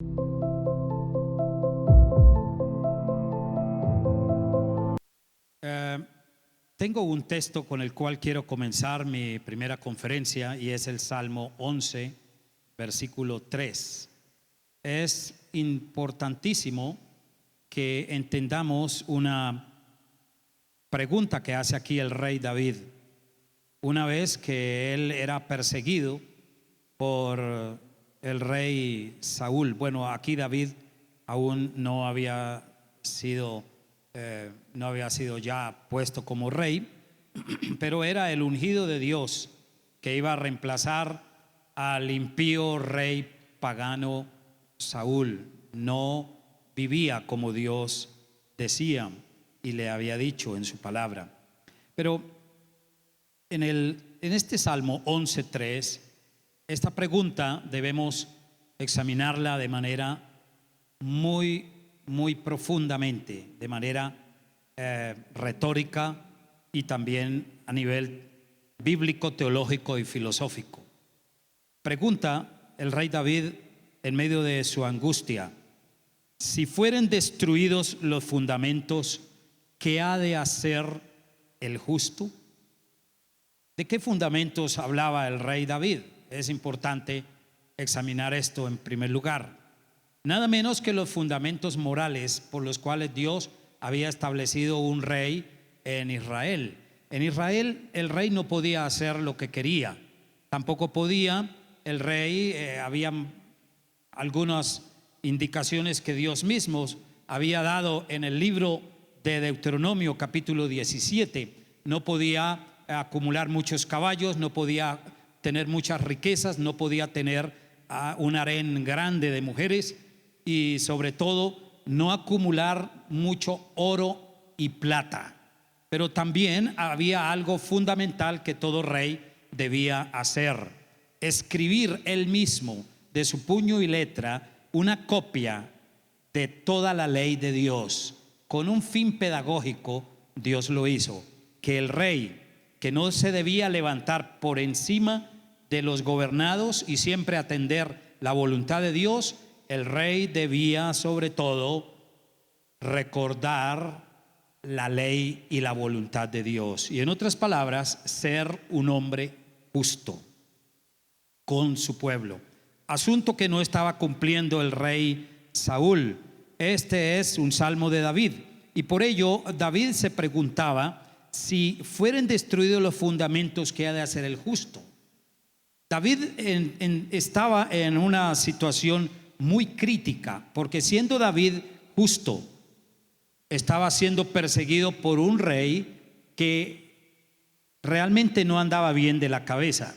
Eh, Tengo un texto con el cual quiero comenzar mi primera conferencia y es el Salmo 11, versículo 3. Es importantísimo que entendamos una pregunta que hace aquí el rey David. Una vez que él era perseguido por el rey Saúl. Bueno, aquí David aún no había sido ya puesto como rey, pero era el ungido de Dios que iba a reemplazar al impío rey pagano Saúl. No vivía como Dios decía y le había dicho en su palabra. Pero en este Salmo 11:3, esta pregunta debemos examinarla de manera muy profundamente, de manera retórica y también a nivel bíblico, teológico y filosófico. Pregunta el rey David en medio de su angustia: si fueren destruidos los fundamentos, ¿qué ha de hacer el justo? ¿De qué fundamentos hablaba el rey David? Es importante examinar esto en primer lugar. Nada menos que los fundamentos morales por los cuales Dios había establecido un rey en Israel. En Israel el rey no podía hacer lo que quería. Tampoco podía el rey, había algunas indicaciones que Dios mismo había dado en el libro de Deuteronomio capítulo 17. No podía acumular muchos caballos, no podía tener muchas riquezas, no podía tener un harén grande de mujeres y sobre todo no acumular mucho oro y plata. Pero también había algo fundamental que todo rey debía hacer: escribir él mismo de su puño y letra una copia de toda la ley de Dios. Con un fin pedagógico Dios lo hizo, que el rey, que no se debía levantar por encima de los gobernados y siempre atender la voluntad de Dios, el rey debía sobre todo recordar la ley y la voluntad de Dios, y en otras palabras, ser un hombre justo con su pueblo, asunto que no estaba cumpliendo el rey Saúl. Este es un salmo de David, y por ello David se preguntaba: si fueren destruidos los fundamentos, ¿qué ha de hacer el justo? David estaba en una situación muy crítica, porque siendo David justo, estaba siendo perseguido por un rey que realmente no andaba bien de la cabeza.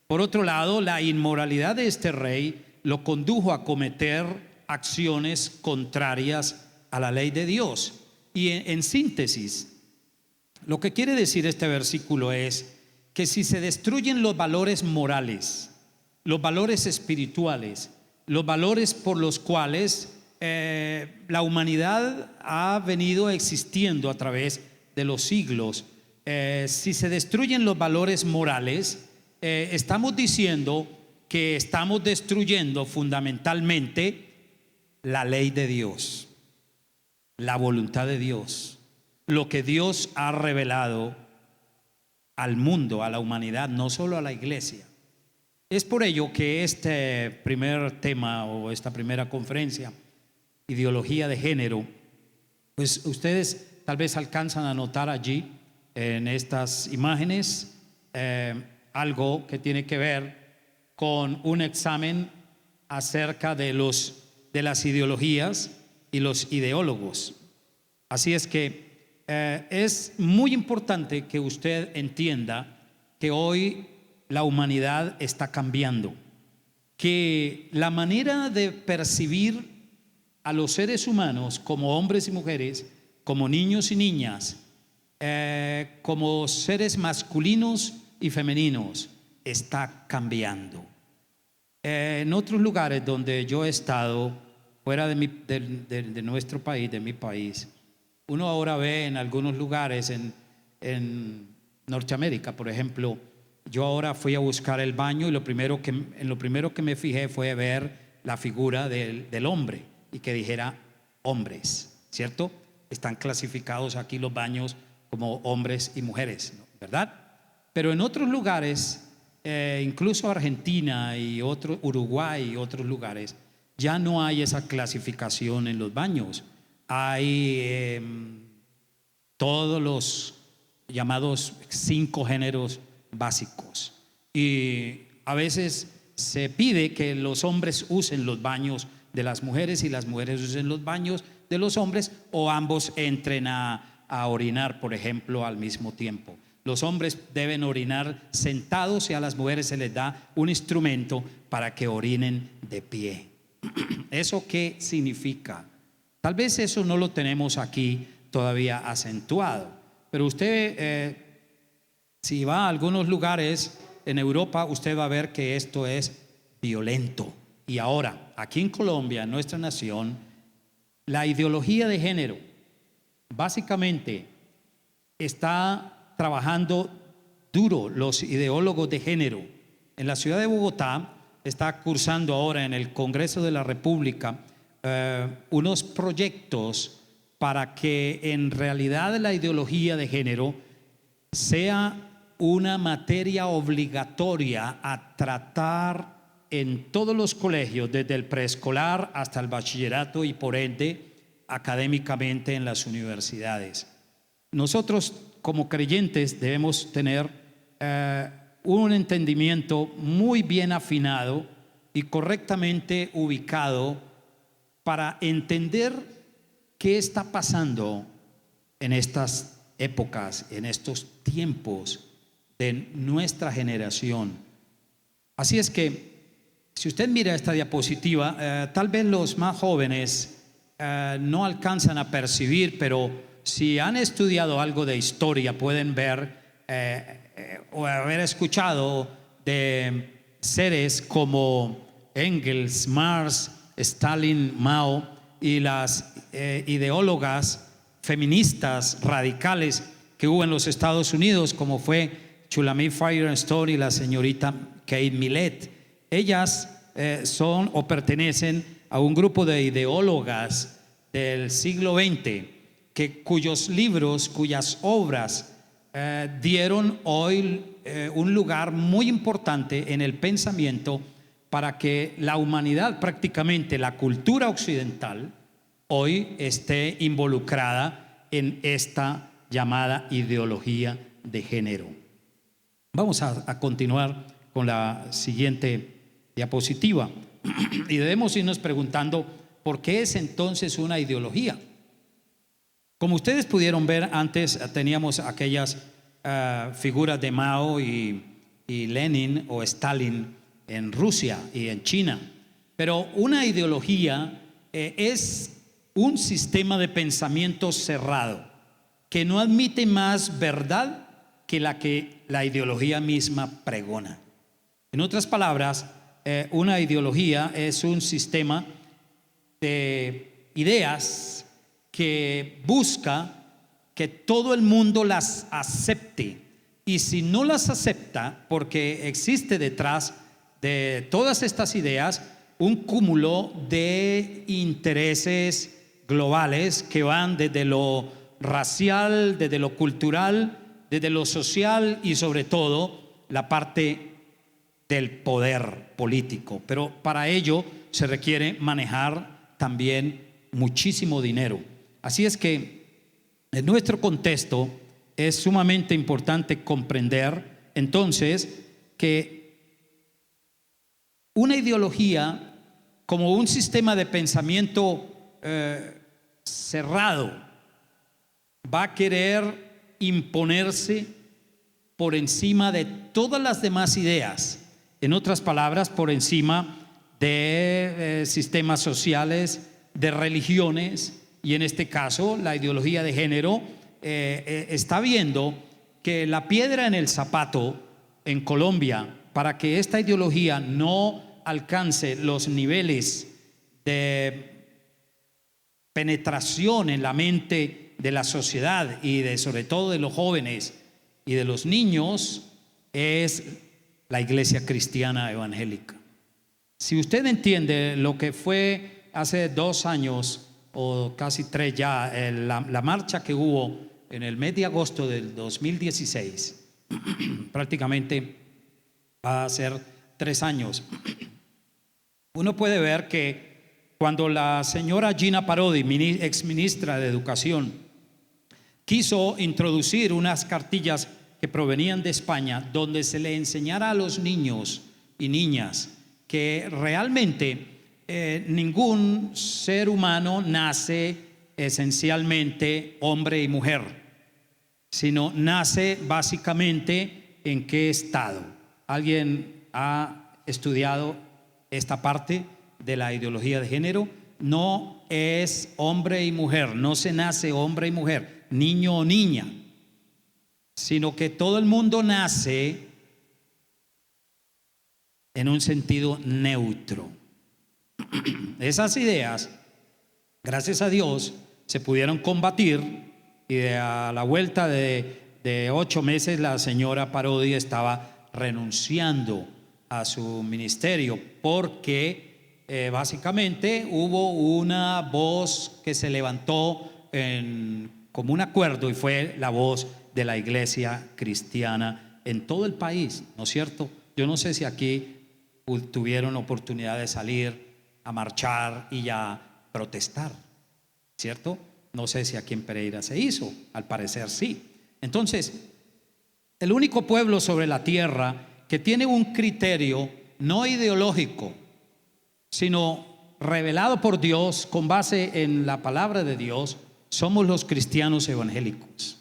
Por otro lado, la inmoralidad de este rey lo condujo a cometer acciones contrarias a la ley de Dios. Y en síntesis, lo que quiere decir este versículo es que si se destruyen los valores morales, los valores espirituales, los valores por los cuales la humanidad ha venido existiendo a través de los siglos, si se destruyen los valores morales, estamos diciendo que estamos destruyendo fundamentalmente la ley de Dios, la voluntad de Dios, lo que Dios ha revelado al mundo, a la humanidad, no solo a la iglesia. Es por ello que este primer tema o esta primera conferencia, ideología de género, pues ustedes tal vez alcanzan a notar allí en estas imágenes algo que tiene que ver con un examen acerca de las ideologías y los ideólogos. Así es que es muy importante que usted entienda que hoy la humanidad está cambiando, que la manera de percibir a los seres humanos como hombres y mujeres, como niños y niñas, como seres masculinos y femeninos, está cambiando. En otros lugares donde yo he estado, fuera de nuestro país, de mi país, uno ahora ve en algunos lugares en Norteamérica, por ejemplo, yo ahora fui a buscar el baño y en lo primero que me fijé fue ver la figura del hombre y que dijera hombres, ¿cierto? Están clasificados aquí los baños como hombres y mujeres, ¿no? ¿Verdad? Pero en otros lugares, incluso Argentina y Uruguay y otros lugares, ya no hay esa clasificación en los baños. Hay todos los llamados 5 géneros básicos. Y a veces se pide que los hombres usen los baños de las mujeres y las mujeres usen los baños de los hombres, o ambos entren a orinar, por ejemplo, al mismo tiempo. Los hombres deben orinar sentados y a las mujeres se les da un instrumento para que orinen de pie. ¿Eso qué significa? Tal vez eso no lo tenemos aquí todavía acentuado, pero usted si va a algunos lugares en Europa, usted va a ver que esto es violento. Y ahora, aquí en Colombia, en nuestra nación, la ideología de género básicamente está trabajando duro los ideólogos de género. En la ciudad de Bogotá está cursando ahora en el Congreso de la República unos proyectos para que en realidad la ideología de género sea una materia obligatoria a tratar en todos los colegios, desde el preescolar hasta el bachillerato y por ende académicamente en las universidades. Nosotros como creyentes debemos tener un entendimiento muy bien afinado y correctamente ubicado para entender qué está pasando en estas épocas, en estos tiempos de nuestra generación. Así es que si usted mira esta diapositiva, tal vez los más jóvenes no alcanzan a percibir, pero si han estudiado algo de historia pueden ver o haber escuchado de seres como Engels, Marx, Stalin, Mao y las ideólogas feministas radicales que hubo en los Estados Unidos, como fue Shulamit Firestone y la señorita Kate Millett. Ellas son o pertenecen a un grupo de ideólogas del siglo XX cuyos libros, cuyas obras dieron hoy un lugar muy importante en el pensamiento para que la humanidad, prácticamente la cultura occidental, hoy esté involucrada en esta llamada ideología de género. Vamos a continuar con la siguiente diapositiva y debemos irnos preguntando ¿por qué es entonces una ideología? Como ustedes pudieron ver antes, teníamos aquellas figuras de Mao y Lenin o Stalin en Rusia y en China, pero una ideología es un sistema de pensamiento cerrado que no admite más verdad que la ideología misma pregona. En otras palabras, una ideología es un sistema de ideas que busca que todo el mundo las acepte, y si no las acepta, porque existe detrás de todas estas ideas un cúmulo de intereses globales que van desde lo racial, desde lo cultural, desde lo social y sobre todo la parte del poder político. Pero para ello se requiere manejar también muchísimo dinero. Así es que en nuestro contexto es sumamente importante comprender entonces que una ideología como un sistema de pensamiento cerrado va a querer imponerse por encima de todas las demás ideas. En otras palabras, por encima de sistemas sociales, de religiones, y en este caso la ideología de género está viendo que la piedra en el zapato en Colombia, para que esta ideología no alcance los niveles de penetración en la mente de la sociedad y sobre todo de los jóvenes y de los niños, es la iglesia cristiana evangélica. Si usted entiende lo que fue hace 2 años o casi 3 ya, la marcha que hubo en el mes de agosto del 2016, prácticamente va a ser 3 años, uno puede ver que cuando la señora Gina Parodi, ex ministra de Educación, quiso introducir unas cartillas que provenían de España, donde se le enseñara a los niños y niñas que realmente ningún ser humano nace esencialmente hombre y mujer, sino nace básicamente en qué estado. ¿Alguien ha estudiado esta parte de la ideología de género? No es hombre y mujer, no se nace hombre y mujer, niño o niña, sino que todo el mundo nace en un sentido neutro. Esas ideas, gracias a Dios, se pudieron combatir, y a la vuelta de 8 meses la señora Parodi estaba renunciando a su ministerio porque básicamente hubo una voz que se levantó como un acuerdo, y fue la voz de la iglesia cristiana en todo el país, ¿no es cierto? Yo no sé si aquí tuvieron oportunidad de salir a marchar y a protestar, ¿cierto? No sé si aquí en Pereira se hizo, al parecer sí. Entonces, el único pueblo sobre la tierra que tiene un criterio no ideológico, sino revelado por Dios con base en la palabra de Dios, somos los cristianos evangélicos.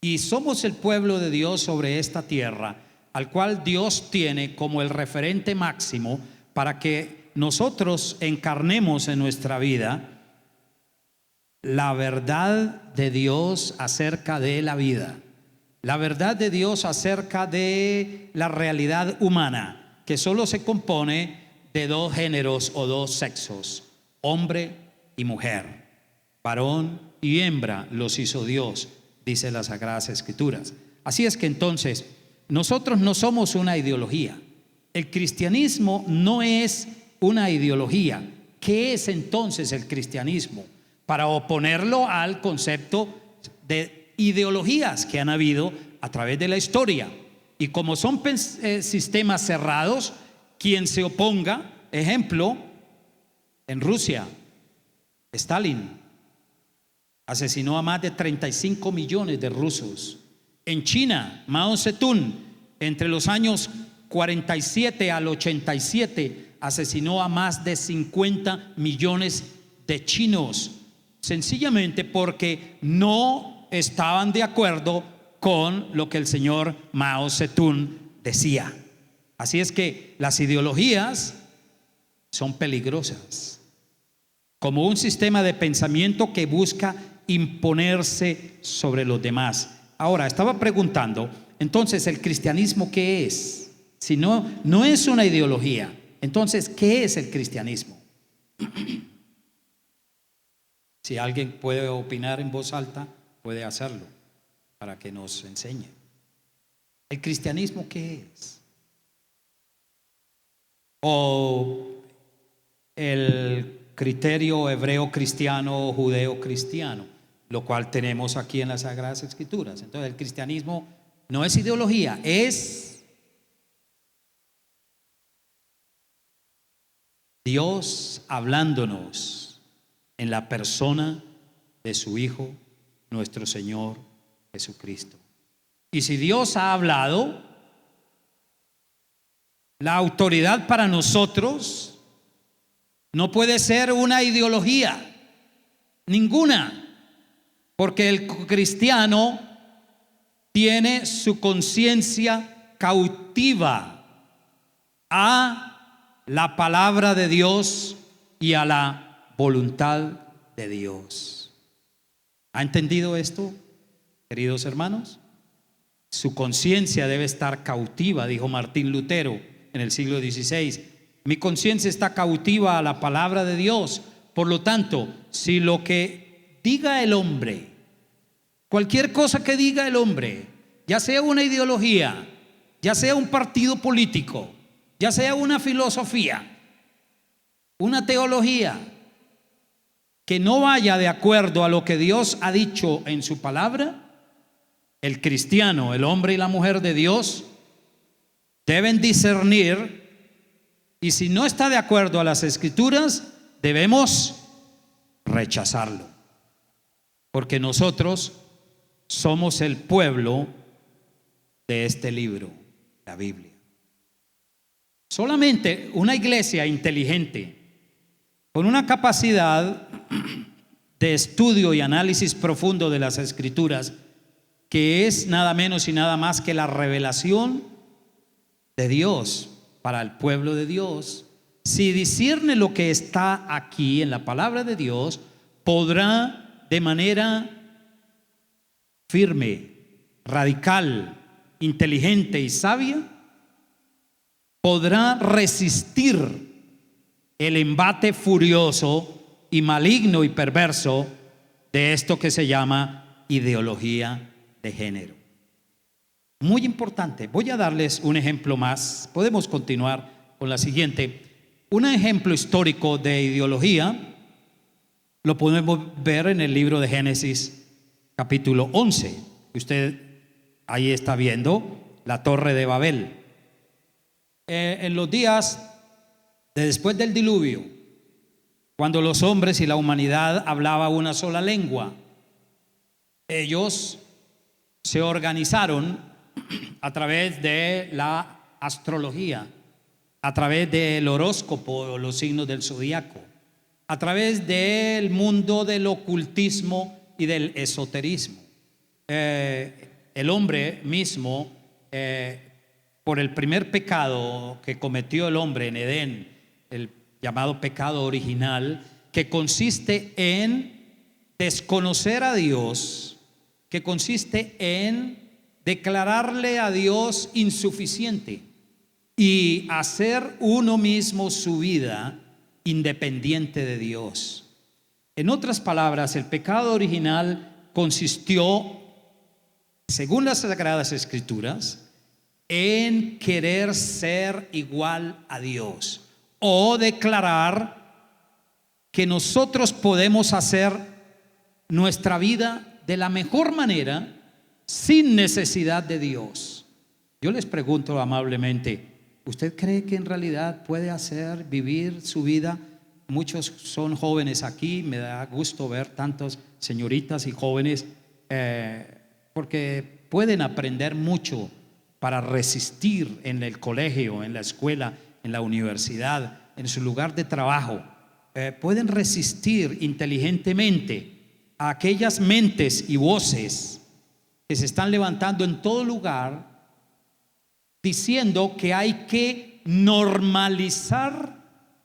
Y somos el pueblo de Dios sobre esta tierra, al cual Dios tiene como el referente máximo para que nosotros encarnemos en nuestra vida la verdad de Dios acerca de la vida, la verdad de Dios acerca de la realidad humana, que solo se compone de 2 géneros o 2 sexos, hombre y mujer, varón y hembra los hizo Dios, dice las Sagradas Escrituras. Así es que entonces nosotros no somos una ideología. El cristianismo no es una ideología. ¿Qué es entonces el cristianismo? Para oponerlo al concepto de ideologías que han habido a través de la historia. Y como son sistemas cerrados, quien se oponga, ejemplo, en Rusia, Stalin asesinó a más de 35 millones de rusos. En China, Mao Zedong, entre los años 47 al 87, asesinó a más de 50 millones de chinos, sencillamente porque no estaban de acuerdo con lo que el señor Mao Zedong decía. Así es que las ideologías son peligrosas, como un sistema de pensamiento que busca imponerse sobre los demás. Ahora, estaba preguntando, entonces, ¿el cristianismo qué es? Si no es una ideología, entonces, ¿qué es el cristianismo? Si alguien puede opinar en voz alta, puede hacerlo para que nos enseñe. ¿El cristianismo qué es? O el criterio hebreo cristiano o judeo cristiano, lo cual tenemos aquí en las Sagradas Escrituras. Entonces, el cristianismo no es ideología, es Dios hablándonos en la persona de su Hijo, nuestro Señor Jesucristo. Y si Dios ha hablado, la autoridad para nosotros no puede ser una ideología, ninguna, porque el cristiano tiene su conciencia cautiva a la palabra de Dios y a la voluntad de Dios. ¿Ha entendido esto, queridos hermanos? Su conciencia debe estar cautiva, dijo Martín Lutero en el siglo XVI. Mi conciencia está cautiva a la palabra de Dios. Por lo tanto, si lo que diga el hombre, cualquier cosa que diga el hombre, ya sea una ideología, ya sea un partido político, ya sea una filosofía, una teología que no vaya de acuerdo a lo que Dios ha dicho en su palabra, el cristiano, el hombre y la mujer de Dios, deben discernir, y si no está de acuerdo a las Escrituras, debemos rechazarlo, porque nosotros somos el pueblo de este libro, la Biblia. Solamente una iglesia inteligente, con una capacidad de estudio y análisis profundo de las Escrituras, que es nada menos y nada más que la revelación de Dios para el pueblo de Dios, si discierne lo que está aquí en la palabra de Dios, podrá de manera firme, radical, inteligente y sabia, podrá resistir el embate furioso y maligno y perverso de esto que se llama ideología de género. Muy importante. Voy a darles un ejemplo más. Podemos continuar con la siguiente. Un ejemplo histórico de ideología lo podemos ver en el libro de Génesis, capítulo 11. Usted ahí está viendo la Torre de Babel. En los días de después del diluvio, cuando los hombres y la humanidad hablaban una sola lengua, ellos se organizaron a través de la astrología, a través del horóscopo, los signos del zodiaco, a través del mundo del ocultismo y del esoterismo. El hombre mismo, por el primer pecado que cometió el hombre en Edén, el llamado pecado original, que consiste en desconocer a Dios, que consiste en declararle a Dios insuficiente y hacer uno mismo su vida independiente de Dios. En otras palabras, el pecado original consistió, según las Sagradas Escrituras, en querer ser igual a Dios o declarar que nosotros podemos hacer nuestra vida de la mejor manera sin necesidad de Dios. Yo les pregunto amablemente, ¿usted cree que en realidad puede vivir su vida? Muchos son jóvenes aquí, me da gusto ver tantas señoritas y jóvenes, porque pueden aprender mucho para resistir en el colegio, en la escuela, en la universidad, en su lugar de trabajo. Pueden resistir inteligentemente a aquellas mentes y voces que se están levantando en todo lugar diciendo que hay que normalizar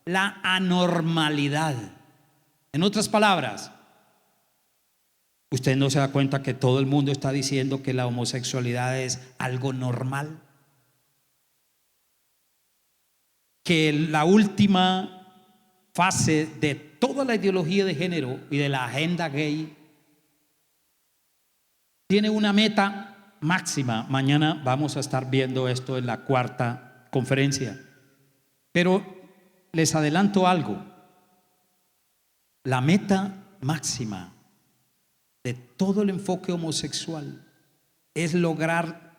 la anormalidad. En otras palabras, ¿usted no se da cuenta que todo el mundo está diciendo que la homosexualidad es algo normal? Que la última fase de toda la ideología de género y de la agenda gay tiene una meta máxima. Mañana vamos a estar viendo esto en la cuarta conferencia. Pero les adelanto algo. La meta máxima de todo el enfoque homosexual es lograr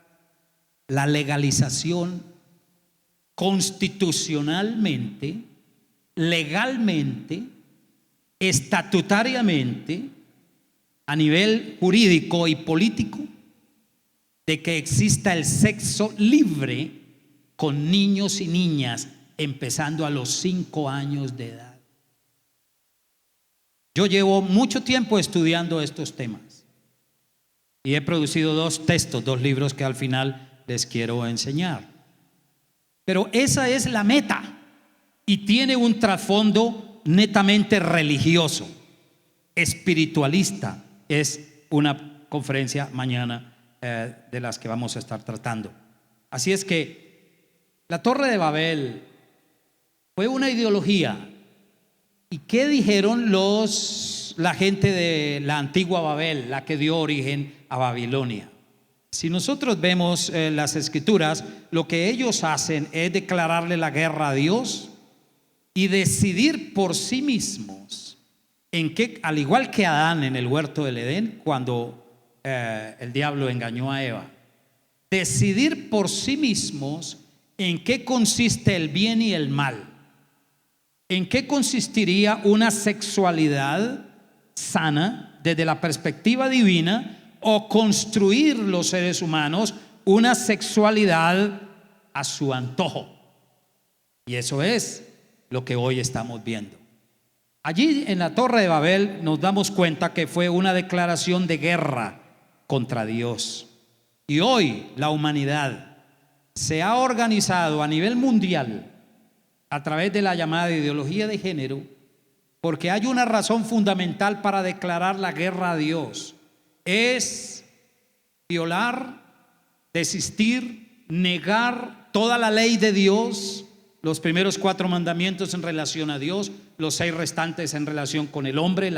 la legalización constitucionalmente, legalmente, estatutariamente, a nivel jurídico y político, de que exista el sexo libre con niños y niñas empezando a los 5 años de edad. Yo llevo mucho tiempo estudiando estos temas y he producido 2 textos, 2 libros que al final les quiero enseñar. Pero esa es la meta y tiene un trasfondo netamente religioso, espiritualista. Es una conferencia mañana de las que vamos a estar tratando. Así es que la Torre de Babel fue una ideología. ¿Y qué dijeron la gente de la antigua Babel, la que dio origen a Babilonia? Si nosotros vemos las Escrituras, lo que ellos hacen es declararle la guerra a Dios, y decidir por sí mismos en qué, al igual que Adán en el huerto del Edén, cuando el diablo engañó a Eva, decidir por sí mismos en qué consiste el bien y el mal, en qué consistiría una sexualidad sana desde la perspectiva divina, o construir los seres humanos una sexualidad a su antojo. Y eso es lo que hoy estamos viendo. Allí en la Torre de Babel nos damos cuenta que fue una declaración de guerra contra Dios. Y hoy la humanidad se ha organizado a nivel mundial a través de la llamada ideología de género, porque hay una razón fundamental para declarar la guerra a Dios: es violar, desistir, negar toda la ley de Dios, los primeros 4 mandamientos en relación a Dios, los 6 restantes en relación con el hombre,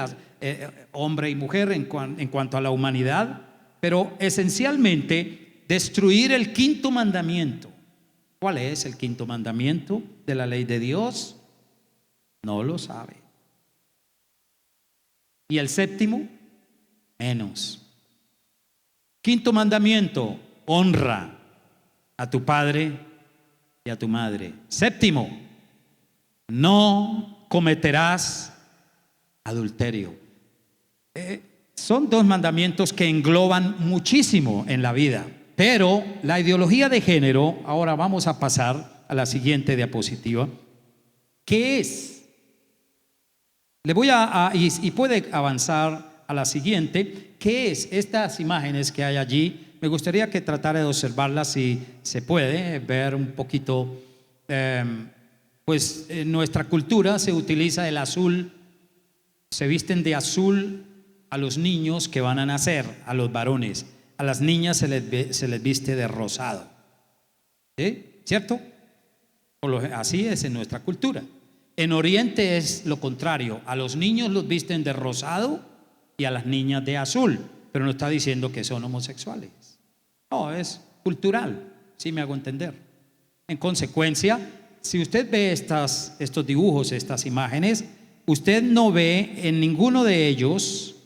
hombre y mujer en cuanto a la humanidad, pero esencialmente destruir el 5.º mandamiento. ¿Cuál es el 5.º mandamiento de la ley de Dios? No lo sabe. ¿Y el 7.º? Menos. 5.º mandamiento: honra a tu padre y a tu madre. 7.º: no cometerás adulterio. Son 2 mandamientos que engloban muchísimo en la vida, pero la ideología de género, ahora vamos a pasar a la siguiente diapositiva. ¿Qué es? Le voy y puede avanzar a la siguiente. ¿Qué es? Estas imágenes que hay allí, me gustaría que tratara de observarlas, si se puede ver un poquito. Pues en nuestra cultura se utiliza el azul, se visten de azul a los niños que van a nacer, a los varones. A las niñas se les viste de rosado. ¿Sí? ¿Cierto? Así es en nuestra cultura. En Oriente es lo contrario: a los niños los visten de rosado y a las niñas de azul, pero no está diciendo que son homosexuales. No, es cultural, si me hago entender. En consecuencia, si usted ve estos dibujos, estas imágenes, usted no ve en ninguno de ellos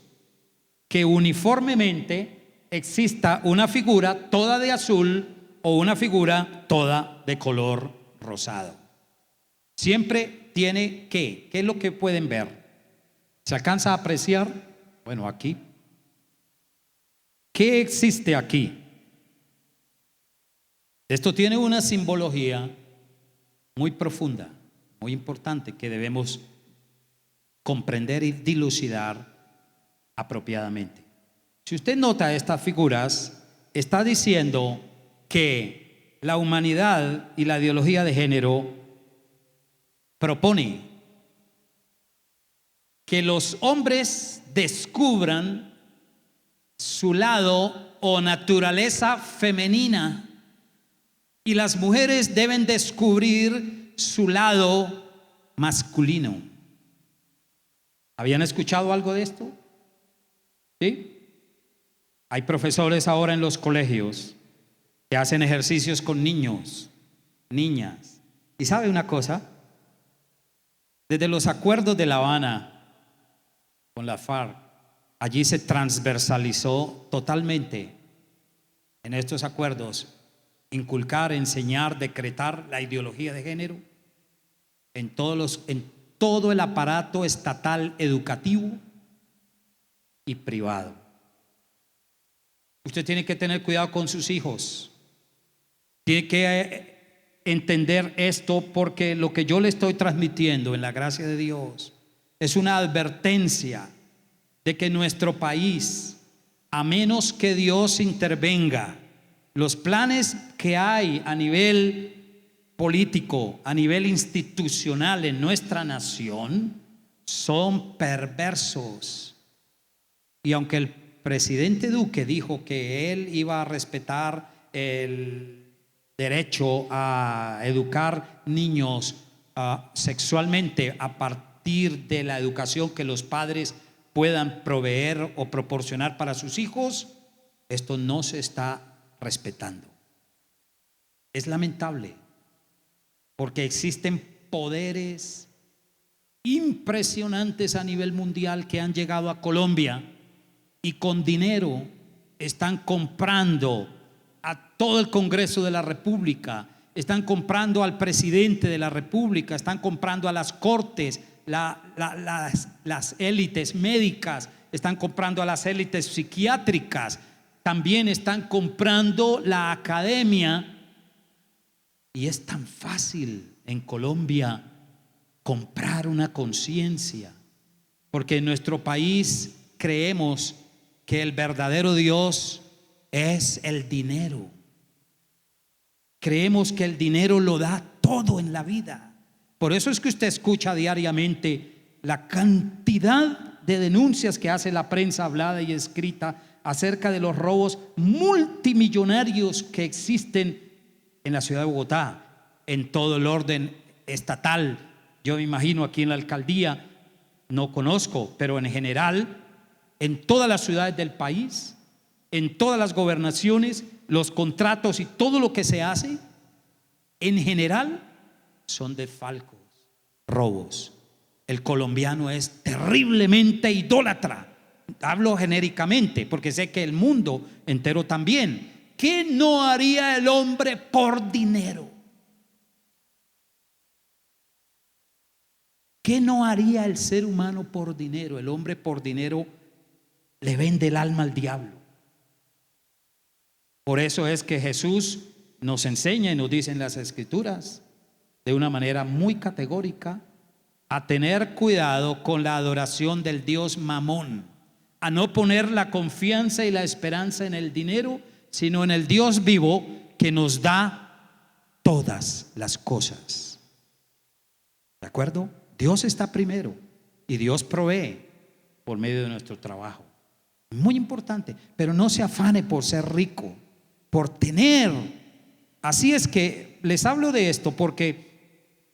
que uniformemente exista una figura toda de azul o una figura toda de color rosado. Siempre tiene ¿qué es lo que pueden ver? ¿Se alcanza a apreciar? Bueno, aquí. ¿Qué existe aquí? Esto tiene una simbología muy profunda, muy importante, que debemos comprender y dilucidar apropiadamente. Si usted nota estas figuras, está diciendo que la humanidad y la ideología de género propone que los hombres descubran su lado o naturaleza femenina y las mujeres deben descubrir su lado masculino. ¿Habían escuchado algo de esto? ¿Sí? Hay profesores ahora en los colegios que hacen ejercicios con niños, niñas. ¿Y sabe una cosa? Desde los acuerdos de La Habana con la FARC, allí se transversalizó totalmente en estos acuerdos inculcar, enseñar, decretar la ideología de género en todo el aparato estatal, educativo y privado. Usted tiene que tener cuidado con sus hijos. Tiene que entender esto, porque lo que yo le estoy transmitiendo en la gracia de Dios es una advertencia de que nuestro país, a menos que Dios intervenga, los planes que hay a nivel político, a nivel institucional en nuestra nación, son perversos. Y aunque el presidente Duque dijo que él iba a respetar el derecho a educar niños sexualmente a partir de la educación que los padres puedan proveer o proporcionar para sus hijos, esto no se está respetando. Es lamentable, porque existen poderes impresionantes a nivel mundial que han llegado a Colombia y con dinero están comprando a todo el Congreso de la República, están comprando al presidente de la República, están comprando a las cortes, las élites médicas, están comprando a las élites psiquiátricas, también están comprando la academia. Y es tan fácil en Colombia comprar una conciencia, porque en nuestro país creemos que el verdadero Dios es el dinero. Creemos que el dinero lo da todo en la vida. Por eso es que usted escucha diariamente la cantidad de denuncias que hace la prensa hablada y escrita acerca de los robos multimillonarios que existen en la ciudad de Bogotá, en todo el orden estatal. Yo me imagino aquí en la alcaldía, no conozco, pero en general, en todas las ciudades del país, en todas las gobernaciones, los contratos y todo lo que se hace, en general, son desfalcos, robos. El colombiano es terriblemente idólatra. Hablo genéricamente porque sé que el mundo entero también. ¿Qué no haría el hombre por dinero? ¿Qué no haría el ser humano por dinero? El hombre por dinero le vende el alma al diablo. Por eso es que Jesús nos enseña y nos dice en las Escrituras de una manera muy categórica a tener cuidado con la adoración del Dios Mamón, a no poner la confianza y la esperanza en el dinero, sino en el Dios vivo que nos da todas las cosas. ¿De acuerdo? Dios está primero y Dios provee por medio de nuestro trabajo. Muy importante, pero no se afane por ser rico, por tener. Así es que les hablo de esto porque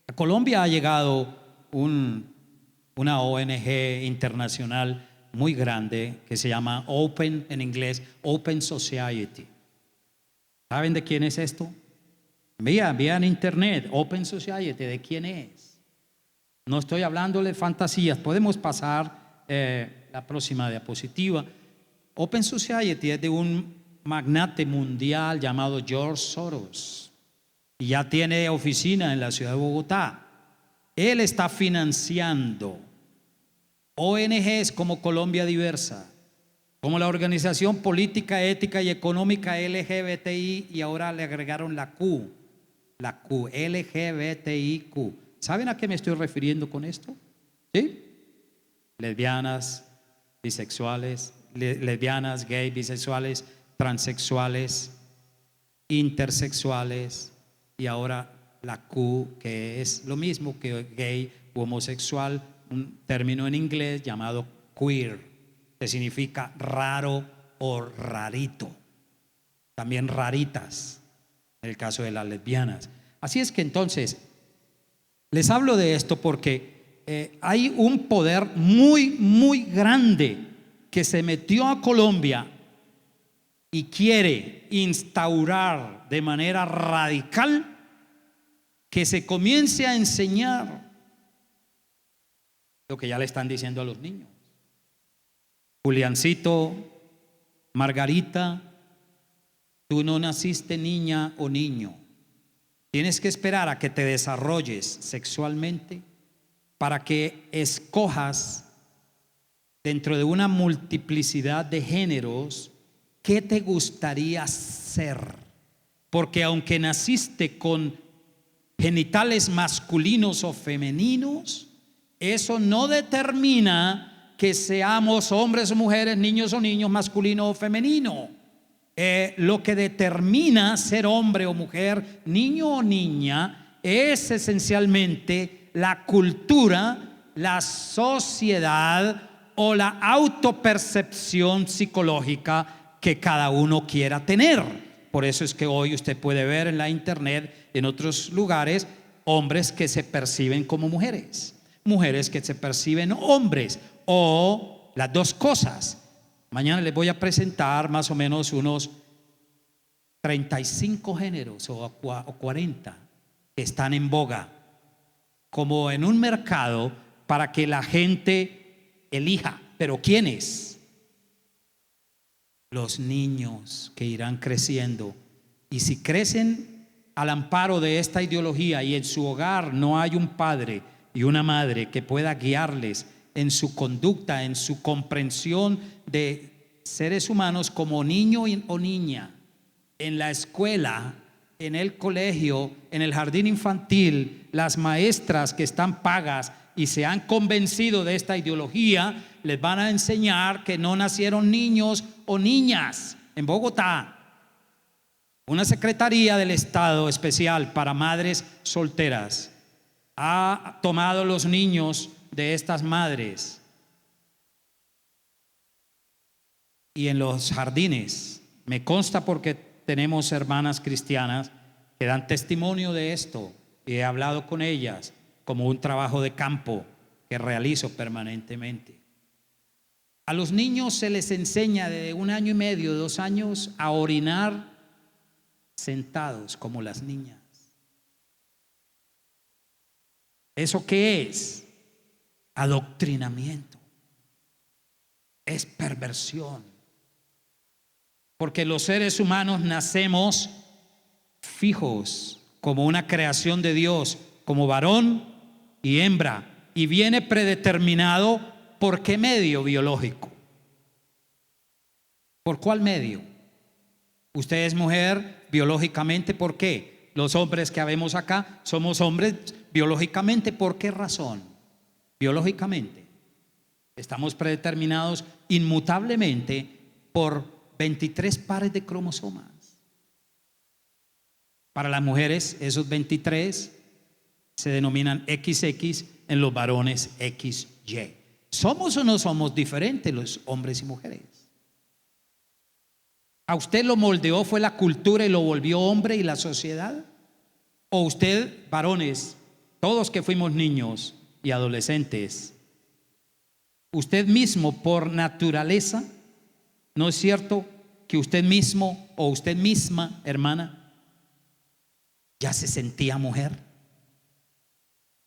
a Colombia ha llegado una ONG internacional muy grande que se llama Open, en inglés, Open Society. ¿Saben de quién es esto? Vean en internet, Open Society, ¿de quién es? No estoy hablando de fantasías. Podemos pasar la próxima diapositiva. Open Society es de un magnate mundial llamado George Soros y ya tiene oficina en la ciudad de Bogotá. Él está financiando ONGs como Colombia Diversa, como la Organización Política, Ética y Económica LGBTI, y ahora le agregaron la Q, LGBTIQ. ¿Saben a qué me estoy refiriendo con esto? ¿Sí? Lesbianas, bisexuales, lesbianas, gays, bisexuales, transexuales, intersexuales, y ahora la Q, que es lo mismo que gay u homosexual, un término en inglés llamado queer, que significa raro o rarito, también raritas, en el caso de las lesbianas. Así es que entonces, les hablo de esto porque hay un poder muy, muy grande que se metió a Colombia y quiere instaurar de manera radical que se comience a enseñar lo que ya le están diciendo a los niños. Juliancito, Margarita, tú no naciste niña o niño. Tienes que esperar a que te desarrolles sexualmente para que escojas dentro de una multiplicidad de géneros qué te gustaría ser. Porque aunque naciste con genitales masculinos o femeninos, eso no determina que seamos hombres o mujeres, niños o niños, masculino o femenino. Lo que determina ser hombre o mujer, niño o niña, es esencialmente la cultura, la sociedad o la autopercepción psicológica que cada uno quiera tener. Por eso es que hoy usted puede ver en la internet, en otros lugares, hombres que se perciben como mujeres, mujeres que se perciben hombres, o las dos cosas. Mañana les voy a presentar más o menos unos 35 géneros o 40 que están en boga, como en un mercado para que la gente elija. ¿Pero quiénes? Los niños que irán creciendo. Y si crecen al amparo de esta ideología y en su hogar no hay un padre y una madre que pueda guiarles en su conducta, en su comprensión de seres humanos como niño o niña, en la escuela, en el colegio, en el jardín infantil, las maestras que están pagas y se han convencido de esta ideología, les van a enseñar que no nacieron niños o niñas. En Bogotá, una secretaría del Estado especial para madres solteras ha tomado los niños de estas madres y en los jardines, me consta porque tenemos hermanas cristianas que dan testimonio de esto y he hablado con ellas como un trabajo de campo que realizo permanentemente. A los niños se les enseña de 1 año y medio, 2 años a orinar sentados como las niñas. ¿Eso qué es? Adoctrinamiento. Es perversión. Porque los seres humanos nacemos fijos como una creación de Dios, como varón y hembra, y viene predeterminado por qué medio biológico. ¿Por cuál medio? Usted es mujer biológicamente, ¿por qué? Los hombres que habemos acá somos hombres biológicamente, ¿por qué razón? Biológicamente estamos predeterminados inmutablemente por 23 pares de cromosomas. Para las mujeres esos 23 se denominan XX, en los varones XY. ¿Somos o no somos diferentes los hombres y mujeres? ¿A usted lo moldeó fue la cultura y lo volvió hombre y la sociedad? ¿O usted, varones, todos que fuimos niños y adolescentes, usted mismo por naturaleza, no es cierto que usted mismo o usted misma, hermana, ya se sentía mujer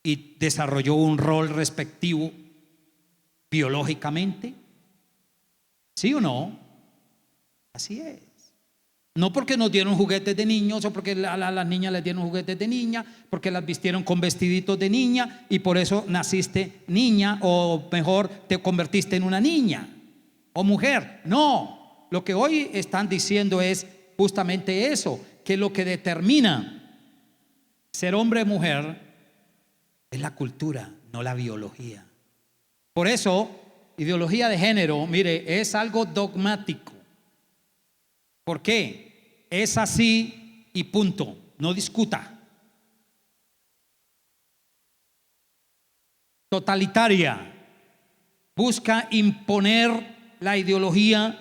y desarrolló un rol respectivo biológicamente? ¿Sí o no? Así es. No porque nos dieron juguetes de niños o porque a las niñas les dieron juguetes de niña, porque las vistieron con vestiditos de niña y por eso naciste niña, o mejor te convertiste en una niña o mujer. No, lo que hoy están diciendo es justamente eso, que lo que determina ser hombre o mujer es la cultura, no la biología. Por eso, ideología de género, mire, es algo dogmático. ¿Por qué? Es así y punto, no discuta. Totalitaria, busca imponer la ideología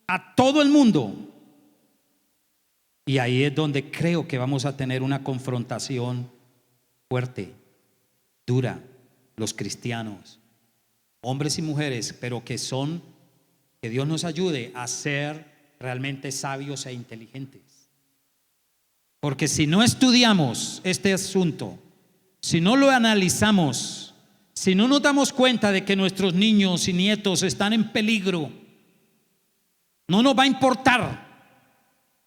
a todo el mundo. Y ahí es donde creo que vamos a tener una confrontación fuerte, dura, los cristianos, hombres y mujeres, pero que Dios nos ayude a ser realmente sabios e inteligentes. Porque si no estudiamos este asunto, si no lo analizamos, si no nos damos cuenta de que nuestros niños y nietos están en peligro, no nos va a importar.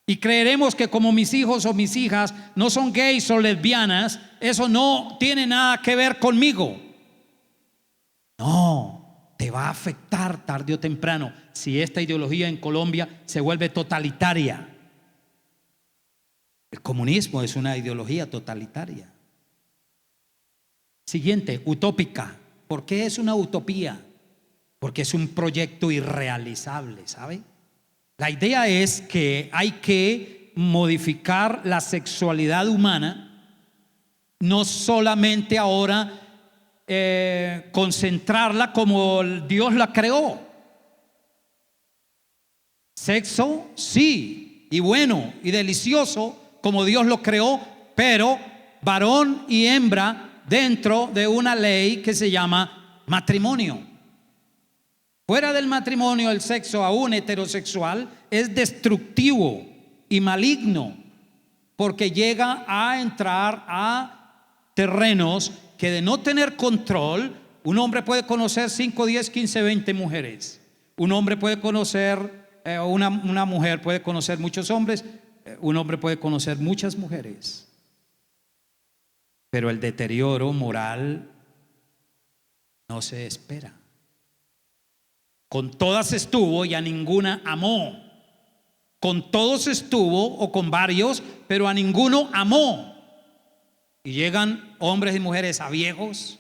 Y creeremos que como mis hijos o mis hijas no son gays o lesbianas, eso no tiene nada que ver conmigo. No, te va a afectar tarde o temprano si esta ideología en Colombia se vuelve totalitaria. El comunismo es una ideología totalitaria. Siguiente, utópica. ¿Por qué es una utopía? Porque es un proyecto irrealizable, ¿sabe? La idea es que hay que modificar la sexualidad humana, no solamente ahora concentrarla como Dios la creó. Sexo, sí, y bueno, y delicioso como Dios lo creó, pero varón y hembra dentro de una ley que se llama matrimonio. Fuera del matrimonio, el sexo aún heterosexual es destructivo y maligno porque llega a entrar a terrenos que de no tener control, un hombre puede conocer 5, 10, 15, 20 mujeres. Un hombre puede conocer, una mujer puede conocer muchos hombres, un hombre puede conocer muchas mujeres. Pero el deterioro moral no se espera. Con todas estuvo y a ninguna amó. Con todos estuvo o con varios, pero a ninguno amó. Y llegan hombres y mujeres a viejos,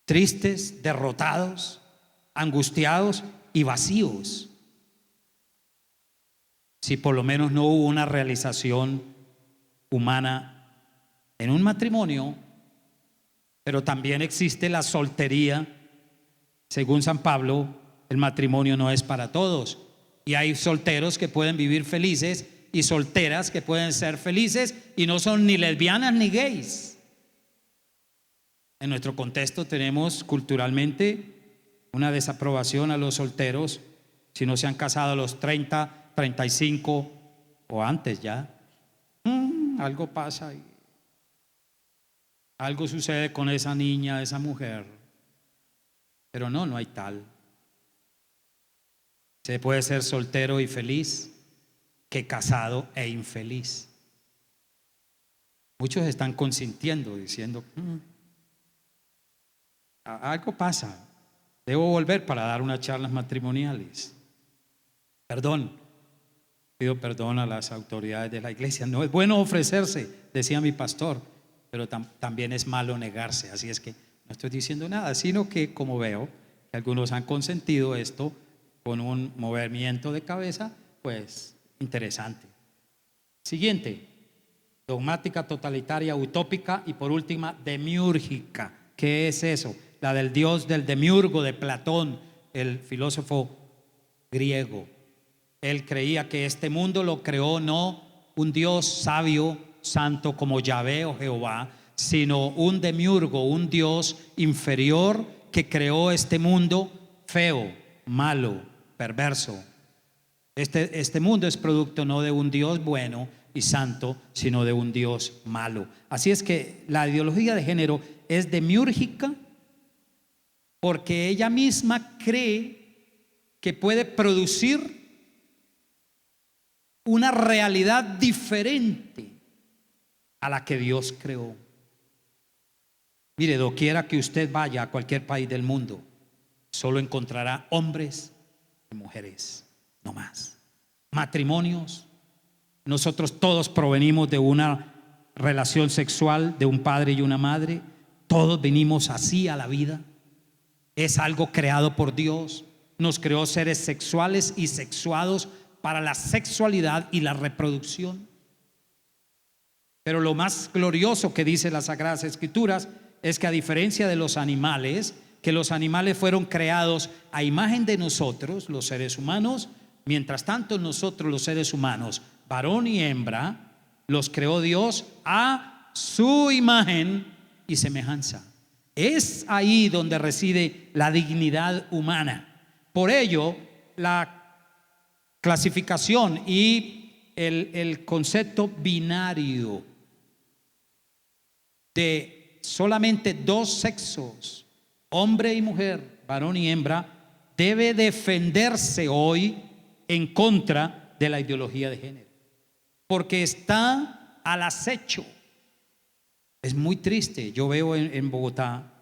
tristes, derrotados, angustiados y vacíos. Si por lo menos no hubo una realización humana en un matrimonio. Pero también existe la soltería. Según San Pablo, el matrimonio no es para todos. Y hay solteros que pueden vivir felices y solteras que pueden ser felices y no son ni lesbianas ni gays. En nuestro contexto tenemos culturalmente una desaprobación a los solteros si no se han casado a los 30, 35 o antes ya. Algo pasa y algo sucede con esa niña, esa mujer. Pero no hay tal. Se puede ser soltero y feliz que casado e infeliz. Muchos están consintiendo, diciendo, algo pasa, debo volver para dar unas charlas matrimoniales. Pido perdón a las autoridades de la iglesia. No es bueno ofrecerse, decía mi pastor, pero también es malo negarse. Así es que no estoy diciendo nada, sino que como veo que algunos han consentido esto con un movimiento de cabeza, pues interesante. Siguiente: dogmática, totalitaria, utópica y por última demiúrgica. ¿Qué es eso? La del dios del demiurgo de Platón, el filósofo griego. Él creía que este mundo lo creó no un Dios sabio, santo como Yahvé o Jehová, sino un demiurgo, un Dios inferior que creó este mundo feo, malo, perverso. Este mundo es producto no de un Dios bueno y santo, sino de un Dios malo. Así es que la ideología de género es demiúrgica porque ella misma cree que puede producir una realidad diferente a la que Dios creó. Mire, doquiera que usted vaya a cualquier país del mundo, solo encontrará hombres y mujeres, no más. Matrimonios. Nosotros todos provenimos de una relación sexual de un padre y una madre. Todos venimos así a la vida. Es algo creado por Dios. Nos creó seres sexuales y sexuados para la sexualidad y la reproducción. Pero lo más glorioso que dice las Sagradas Escrituras es que, a diferencia de los animales, que los animales fueron creados a imagen de nosotros, los seres humanos, mientras tanto nosotros, los seres humanos, varón y hembra, los creó Dios a su imagen y semejanza. Es ahí donde reside la dignidad humana. Por ello, la clasificación y el concepto binario de solamente dos sexos, hombre y mujer, varón y hembra, debe defenderse hoy en contra de la ideología de género, porque está al acecho. Es muy triste. Yo veo en Bogotá,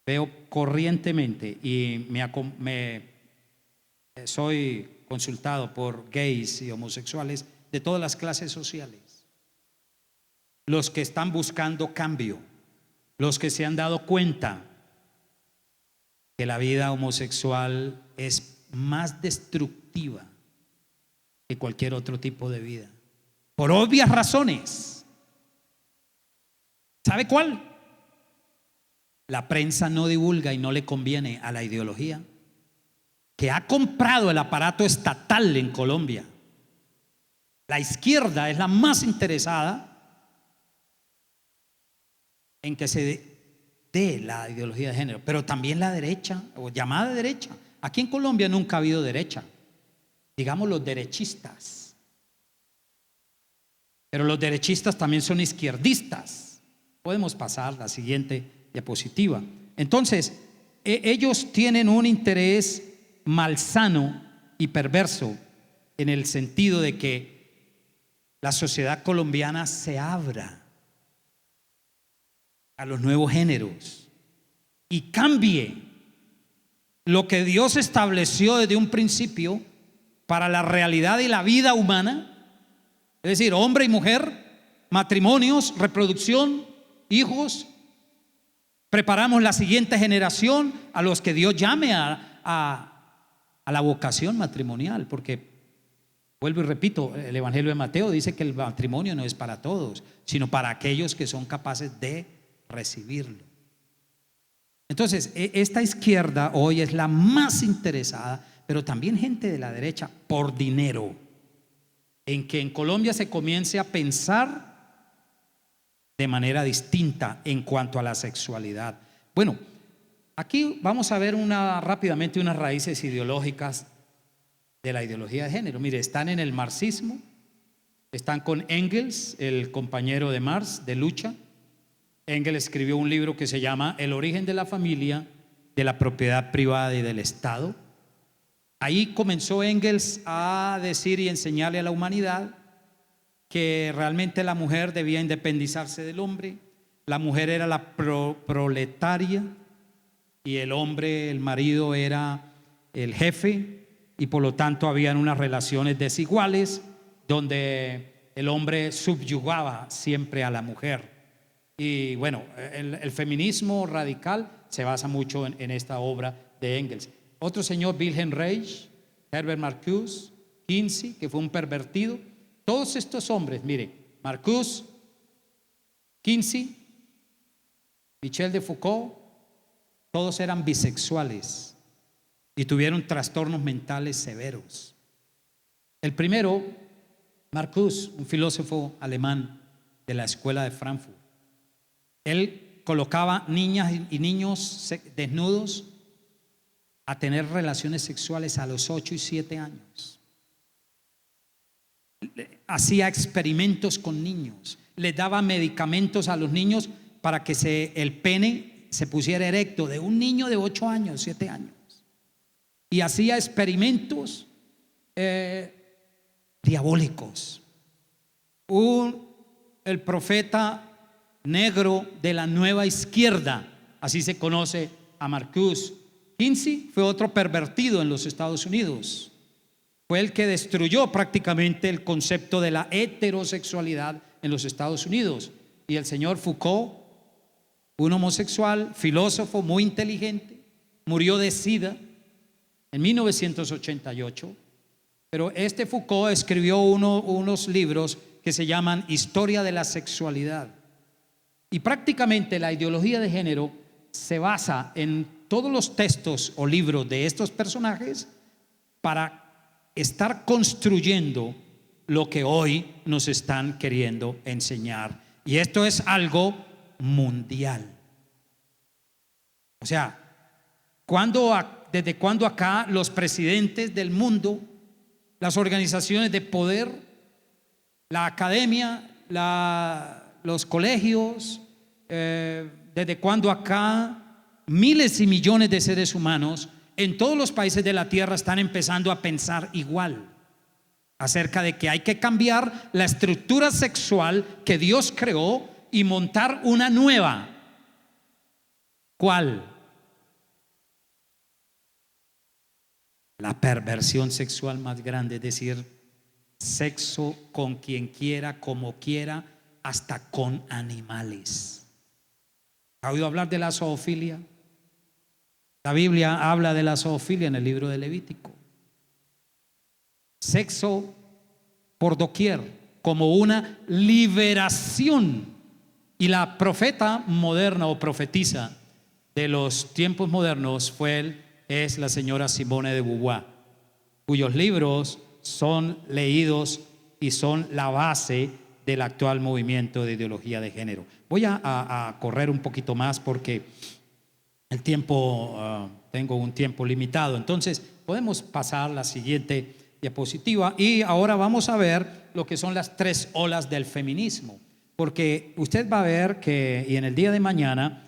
veo corrientemente y soy consultado por gays y homosexuales de todas las clases sociales, los que están buscando cambio, los que se han dado cuenta que la vida homosexual es más destructiva que cualquier otro tipo de vida, por obvias razones. ¿Sabe cuál? La prensa no divulga y no le conviene a la ideología que ha comprado el aparato estatal en Colombia. La izquierda es la más interesada en que se dé la ideología de género, pero también la derecha, o llamada derecha. Aquí en Colombia nunca ha habido derecha, digamos los derechistas, pero los derechistas también son izquierdistas. Podemos pasar la siguiente diapositiva. Entonces, ellos tienen un interés malsano y perverso en el sentido de que la sociedad colombiana se abra a los nuevos géneros y cambie lo que Dios estableció desde un principio para la realidad y la vida humana, es decir, hombre y mujer, matrimonios, reproducción, hijos. Preparamos la siguiente generación a los que Dios llame a la vocación matrimonial, porque vuelvo y repito, el Evangelio de Mateo dice que el matrimonio no es para todos, sino para aquellos que son capaces de recibirlo. Entonces, esta izquierda hoy es la más interesada, pero también gente de la derecha, por dinero, en que en Colombia se comience a pensar de manera distinta en cuanto a la sexualidad. Bueno, aquí vamos a ver rápidamente unas raíces ideológicas de la ideología de género. Mire, están en el marxismo, están con Engels, el compañero de Marx de lucha. Engels escribió un libro que se llama El origen de la familia, de la propiedad privada y del Estado. Ahí comenzó Engels a decir y enseñarle a la humanidad que realmente la mujer debía independizarse del hombre, la mujer era la proletaria y el hombre, el marido, era el jefe, y por lo tanto habían unas relaciones desiguales donde el hombre subyugaba siempre a la mujer. Y bueno, el feminismo radical se basa mucho en esta obra de Engels. Otro señor, Wilhelm Reich, Herbert Marcuse, Kinsey, que fue un pervertido. Todos estos hombres, mire, Marcuse, Kinsey, Michel de Foucault, todos eran bisexuales y tuvieron trastornos mentales severos. El primero, Marcuse, un filósofo alemán de la escuela de Frankfurt, él colocaba niñas y niños desnudos a tener relaciones sexuales a los 8 y 7 años. Hacía experimentos con niños, les daba medicamentos a los niños para que el pene se pusiera erecto, de un niño de 8 años, 7 años. Y hacía experimentos diabólicos. El profeta negro de la nueva izquierda, así se conoce a Marcuse. Kinsey fue otro pervertido en los Estados Unidos. Fue el que destruyó prácticamente el concepto de la heterosexualidad en los Estados Unidos. Y el señor Foucault, un homosexual, filósofo muy inteligente, murió de SIDA en 1988. Pero este Foucault escribió unos libros que se llaman Historia de la Sexualidad. Y prácticamente la ideología de género se basa en todos los textos o libros de estos personajes para estar construyendo lo que hoy nos están queriendo enseñar. Y esto es algo mundial. O sea, ¿desde cuándo acá los presidentes del mundo, las organizaciones de poder, la academia, los colegios, desde cuándo acá miles y millones de seres humanos en todos los países de la tierra están empezando a pensar igual acerca de que hay que cambiar la estructura sexual que Dios creó y montar una nueva? ¿Cuál? La perversión sexual más grande, es decir, sexo con quien quiera, como quiera, hasta con animales. ¿Ha oído hablar de la zoofilia? La Biblia habla de la zoofilia en el libro de Levítico. Sexo por doquier, como una liberación. Y la profeta moderna o profetisa de los tiempos modernos es la señora Simone de Beauvoir, cuyos libros son leídos y son la base del actual movimiento de ideología de género. Voy a correr un poquito más porque el tiempo, tengo un tiempo limitado. Entonces podemos pasar la siguiente diapositiva y ahora vamos a ver lo que son las 3 olas del feminismo. porque usted va a ver que, y en el día de mañana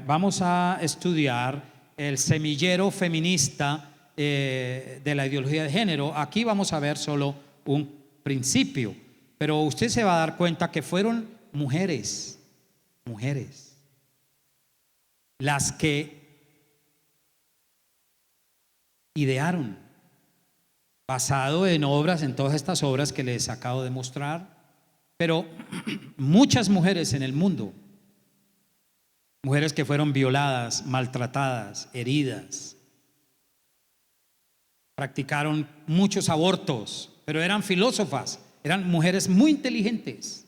vamos a estudiar el semillero feminista de la ideología de género. Aquí vamos a ver solo un principio, pero usted se va a dar cuenta que fueron mujeres las que idearon, basado en obras, en todas estas obras que les acabo de mostrar, pero muchas mujeres en el mundo, mujeres que fueron violadas, maltratadas, heridas, practicaron muchos abortos, pero eran filósofas, eran mujeres muy inteligentes,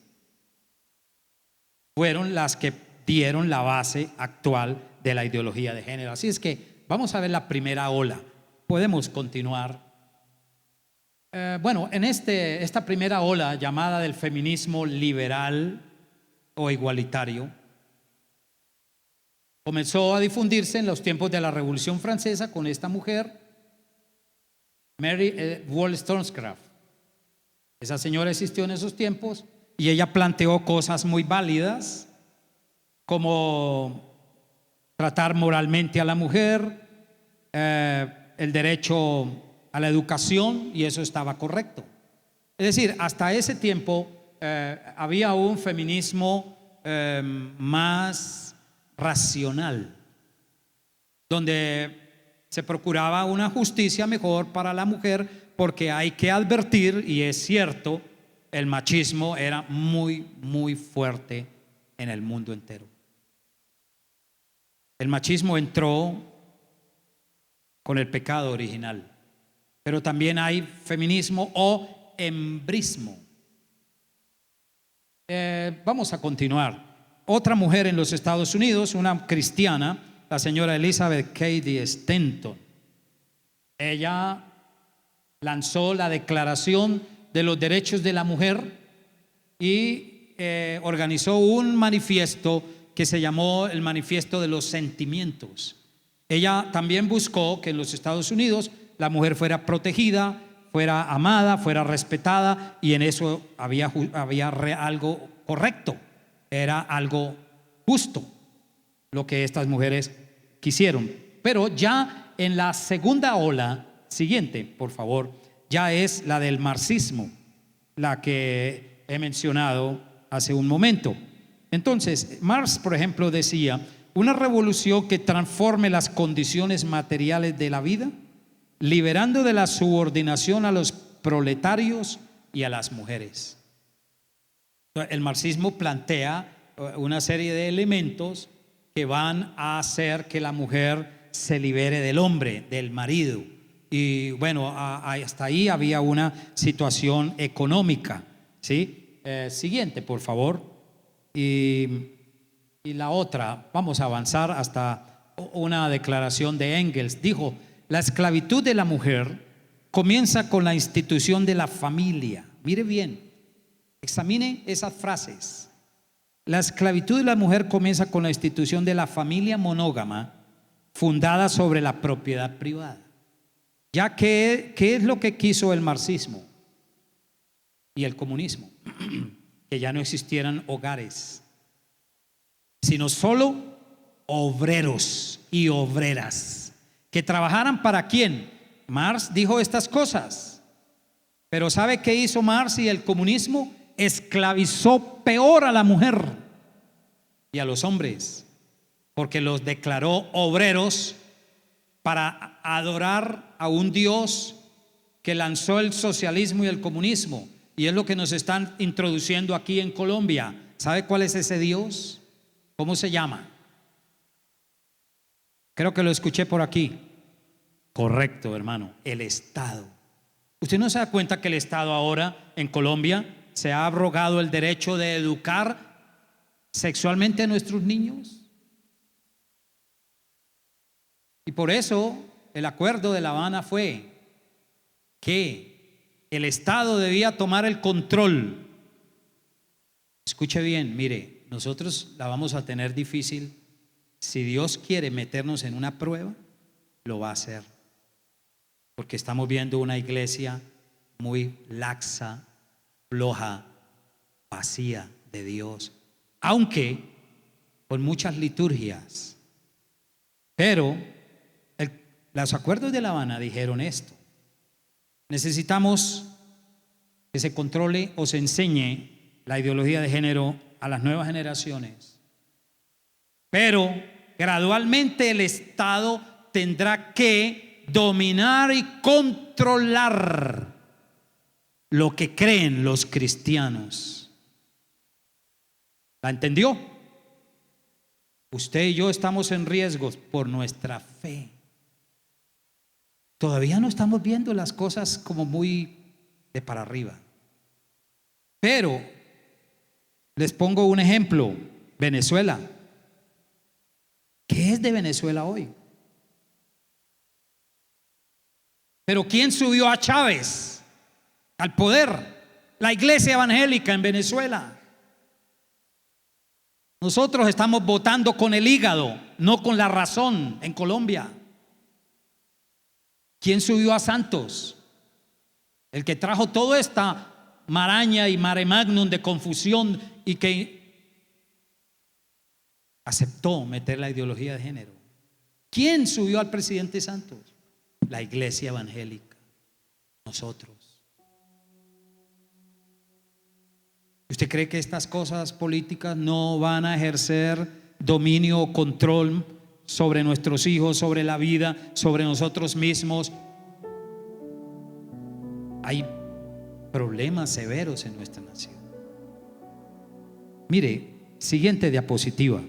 fueron las que dieron la base actual de la ideología de género. Así es que vamos a ver la primera ola. Podemos continuar. Bueno, en esta primera ola llamada del feminismo liberal o igualitario, comenzó a difundirse en los tiempos de la Revolución Francesa con esta mujer, Mary Wollstonecraft. Esa señora existió en esos tiempos y ella planteó cosas muy válidas, como tratar moralmente a la mujer, el derecho a la educación, y eso estaba correcto. Es decir, hasta ese tiempo había un feminismo más racional, donde se procuraba una justicia mejor para la mujer, porque hay que advertir, y es cierto, el machismo era muy fuerte en el mundo entero. El machismo entró con el pecado original, pero también hay feminismo o embrismo. Vamos a continuar. Otra mujer en los Estados Unidos, una cristiana, la señora Elizabeth Cady Stanton, ella lanzó la Declaración de los Derechos de la Mujer y organizó un manifiesto que se llamó el Manifiesto de los Sentimientos. Ella también buscó que en los Estados Unidos la mujer fuera protegida, fuera amada, fuera respetada, y en eso había algo correcto, era algo justo lo que estas mujeres quisieron. Pero ya en la segunda ola siguiente, por favor, ya es la del marxismo, la que he mencionado hace un momento. Entonces, Marx, por ejemplo, decía: una revolución que transforme las condiciones materiales de la vida, liberando de la subordinación a los proletarios y a las mujeres. El marxismo plantea una serie de elementos que van a hacer que la mujer se libere del hombre, del marido. Y bueno, hasta ahí había una situación económica, ¿sí? Siguiente, por favor. Y la otra, vamos a avanzar hasta una declaración de Engels. Dijo: la esclavitud de la mujer comienza con la institución de la familia. Mire bien, examine esas frases. La esclavitud de la mujer comienza con la institución de la familia monógama, fundada sobre la propiedad privada. Ya que, ¿qué es lo que quiso el marxismo y el comunismo? Que ya no existieran hogares, sino solo obreros y obreras que trabajaran para quién. Marx dijo estas cosas, pero ¿sabe qué hizo Marx y el comunismo? Esclavizó peor a la mujer y a los hombres, porque los declaró obreros para adorar a un Dios que lanzó el socialismo y el comunismo, y es lo que nos están introduciendo aquí en Colombia. ¿Sabe cuál es ese Dios? ¿Cómo se llama? Creo que lo escuché por aquí. Correcto, hermano, el Estado. ¿Usted no se da cuenta que el Estado ahora en Colombia se ha abrogado el derecho de educar sexualmente a nuestros niños? Y por eso el acuerdo de La Habana fue que el Estado debía tomar el control. Escuche bien, mire, nosotros la vamos a tener difícil. Si Dios quiere meternos en una prueba, lo va a hacer, porque estamos viendo una iglesia muy laxa, floja, vacía de Dios, aunque con muchas liturgias. Pero los acuerdos de La Habana dijeron esto: necesitamos que se controle o se enseñe la ideología de género a las nuevas generaciones, pero gradualmente el Estado tendrá que dominar y controlar lo que creen los cristianos. ¿La entendió? Usted y yo estamos en riesgos por nuestra fe. Todavía no estamos viendo las cosas como muy de para arriba. Pero les pongo un ejemplo: Venezuela. ¿Qué es de Venezuela hoy? Pero ¿quién subió a Chávez al poder? La iglesia evangélica en Venezuela. Nosotros estamos votando con el hígado, no con la razón en Colombia. ¿Quién subió a Santos? El que trajo toda esta maraña y mare magnum de confusión y que aceptó meter la ideología de género. ¿Quién subió al presidente Santos? La iglesia evangélica, nosotros. ¿Usted cree que estas cosas políticas no van a ejercer dominio o control sobre nuestros hijos, sobre la vida, sobre nosotros mismos? Hay problemas severos en nuestra nación. Mire, siguiente diapositiva.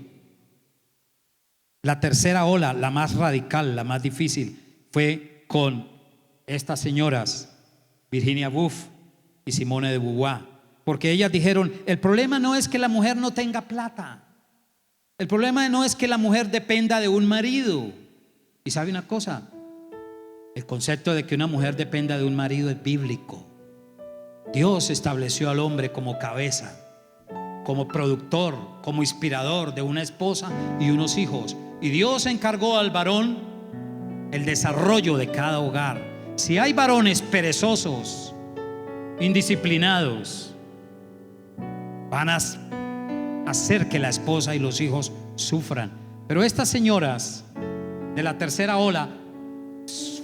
La tercera ola, la más radical, la más difícil, fue con estas señoras, Virginia Woolf y Simone de Beauvoir. Porque ellas dijeron: el problema no es que la mujer no tenga plata, el problema no es que la mujer dependa de un marido. Y sabe una cosa, el concepto de que una mujer dependa de un marido es bíblico. Dios estableció al hombre como cabeza, como productor, como inspirador de una esposa y unos hijos. Y Dios encargó al varón el desarrollo de cada hogar. Si hay varones perezosos, indisciplinados, van a hacer que la esposa y los hijos sufran. Pero estas señoras de la tercera ola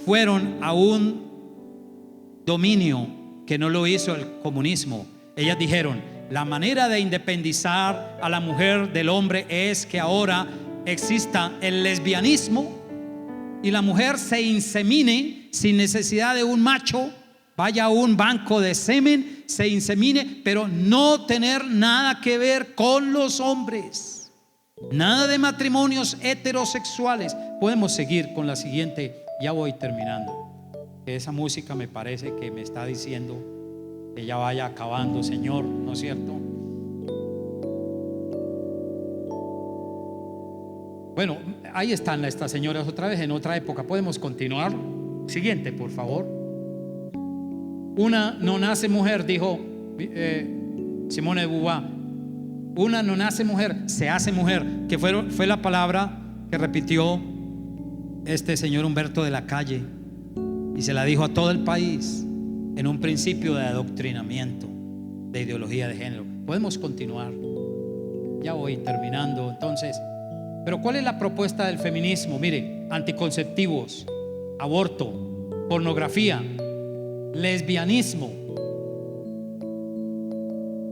fueron a un dominio que no lo hizo el comunismo. Ellas dijeron: la manera de independizar a la mujer del hombre es que ahora exista el lesbianismo y la mujer se insemine sin necesidad de un macho, vaya a un banco de semen, se insemine, pero no tener nada que ver con los hombres. Nada de matrimonios heterosexuales. Podemos seguir con la siguiente. Ya voy terminando. Esa música me parece que me está diciendo que ya vaya acabando, Señor, ¿no es cierto? Bueno, ahí están estas señoras otra vez en otra época. Podemos continuar. Siguiente, por favor. Una no nace mujer, dijo Simone de Beauvoir. Una no nace mujer, se hace mujer, que fue la palabra que repitió este señor Humberto de la Calle, y se la dijo a todo el país en un principio de adoctrinamiento de ideología de género. Podemos continuar. Ya voy terminando. Entonces, pero ¿cuál es la propuesta del feminismo? Mire, anticonceptivos, aborto, pornografía, lesbianismo.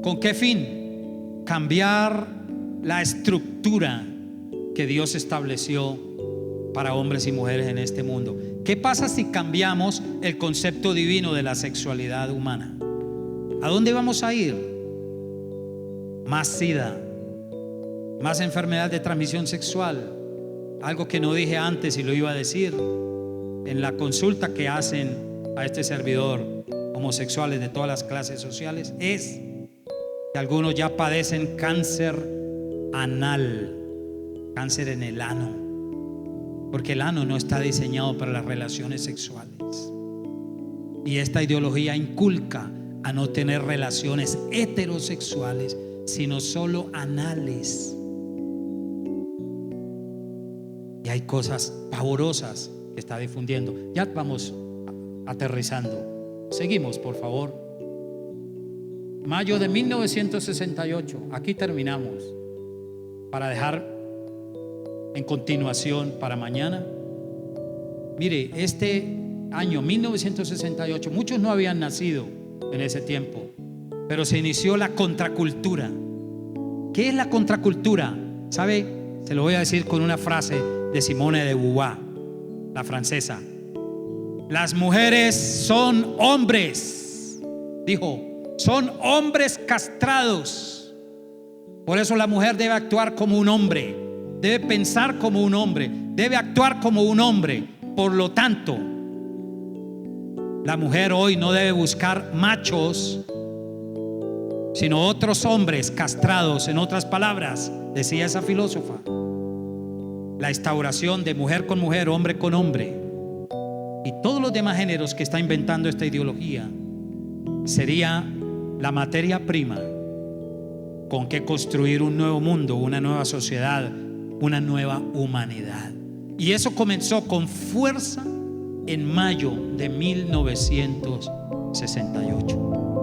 ¿Con qué fin? Cambiar la estructura que Dios estableció para hombres y mujeres en este mundo. ¿Qué pasa si cambiamos el concepto divino de la sexualidad humana? ¿A dónde vamos a ir? Más SIDA, más enfermedad de transmisión sexual. Algo que no dije antes y lo iba a decir en la consulta que hacen a este servidor, homosexuales de todas las clases sociales, es que algunos ya padecen cáncer anal, cáncer en el ano, porque el ano no está diseñado para las relaciones sexuales. Y esta ideología inculca a no tener relaciones heterosexuales, sino solo anales. Y hay cosas pavorosas que está difundiendo. Ya vamos aterrizando. Seguimos, por favor. Mayo de 1968. Aquí terminamos. Para dejar en continuación para mañana. Mire, este año 1968, muchos no habían nacido en ese tiempo, pero se inició la contracultura. ¿Qué es la contracultura? ¿Sabe? Se lo voy a decir con una frase de Simone de Beauvoir, la francesa. Las mujeres son hombres, dijo, son hombres castrados. Por eso la mujer debe actuar como un hombre, debe pensar como un hombre, debe actuar como un hombre. Por lo tanto, la mujer hoy no debe buscar machos, sino otros hombres castrados. En otras palabras, decía esa filósofa, la instauración de mujer con mujer, hombre con hombre, y todos los demás géneros que está inventando esta ideología, sería la materia prima con que construir un nuevo mundo, una nueva sociedad, una nueva humanidad. Y eso comenzó con fuerza en mayo de 1968.